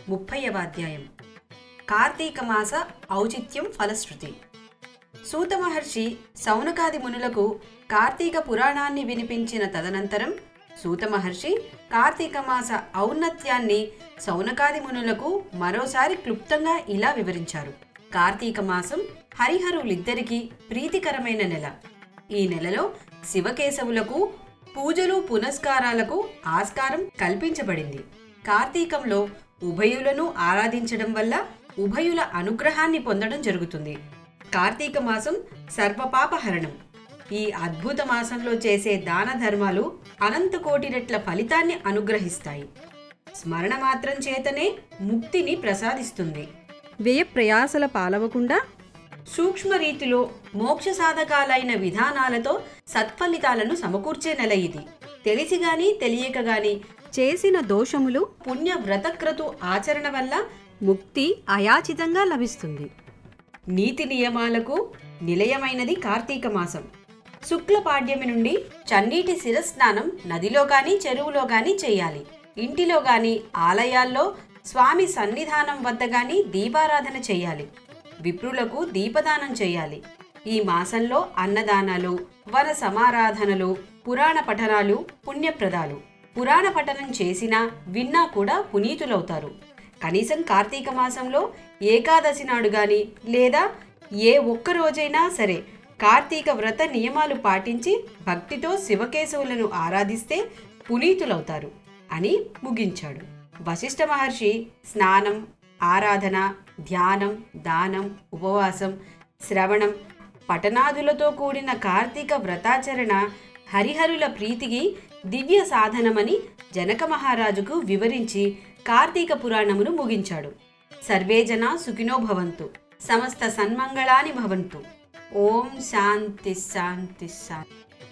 30వ అధ్యాయం కార్తీక మాస ఔచిత్యం ఫలశ్రుతి. సూత మహర్షి సౌనకాది మునులకు కార్తీక పురాణాన్ని వినిపించిన తదనంతరం సూత మహర్షి కార్తీక మాస ఔన్నత్యాన్ని సౌనకాది మునులకు మరోసారి క్లుప్తంగా ఇలా వివరించారు. కార్తీక మాసం హరిహరులిద్దరికీ ప్రీతికరమైన నెల. ఈ నెలలో శివకేశవులకు పూజలు పునస్కారాలకు ఆస్కారం కల్పించబడింది. కార్తీకంలో ఉభయులను ఆరాధించడం వల్ల ఉభయుల అనుగ్రహాన్ని పొందడం జరుగుతుంది. కార్తీక మాసం సర్వపాపహరణం. ఈ అద్భుత మాసంలో చేసే దాన ధర్మాలు అనంత కోటి రెట్ల ఫలితాన్ని అనుగ్రహిస్తాయి. స్మరణ మాత్రం చేతనే ముక్తిని ప్రసాదిస్తుంది. వ్యయ ప్రయాసల పాలవకుండా సూక్ష్మ రీతిలో మోక్ష సాధకాలైన విధానాలతో సత్ఫలితాలను సమకూర్చే నెల ఇది. తెలిసి గాని తెలియక గాని చేసిన దోషములు పుణ్య వ్రతక్రతు ఆచరణ వల్ల ముక్తి అయాచితంగా లభిస్తుంది. నీతి నియమాలకు నిలయమైనది కార్తీక మాసం. శుక్ల పాడ్యమి నుండి చన్నీటి శిరస్నానం నదిలో గాని చెరువులో గాని చేయాలి. ఇంటిలో గాని ఆలయాల్లో స్వామి సన్నిధానం వద్ద గాని దీపారాధన చేయాలి. విప్రులకు దీపదానం చేయాలి. ఈ మాసంలో అన్నదానాలు, వన సమారాధనలు, పురాణ పఠనాలు పుణ్యప్రదాలు. పురాణ పఠనం చేసినా విన్నా కూడా పునీతులవుతారు. కనీసం కార్తీక మాసంలో ఏకాదశి నాడు గాని లేదా ఏ ఒక్క రోజైనా సరే కార్తీక వ్రత నియమాలు పాటించి భక్తితో శివకేశవులను ఆరాధిస్తే పునీతులవుతారు అని ముగించాడు. వశిష్ఠ మహర్షి స్నానం, ఆరాధన, ధ్యానం, దానం, ఉపవాసం, శ్రవణం, పఠనాదులతో కూడిన కార్తీక వ్రతాచరణ హరిహరుల ప్రీతికి దివ్య సాధనమని జనక మహారాజుకు వివరించి కార్తీక పురాణమును ముగించాడు. సర్వే జనా సుఖినో భవంతు, సమస్త సన్మంగళాని భవంతు. ఓం శాంతి శాంతి శాంతి.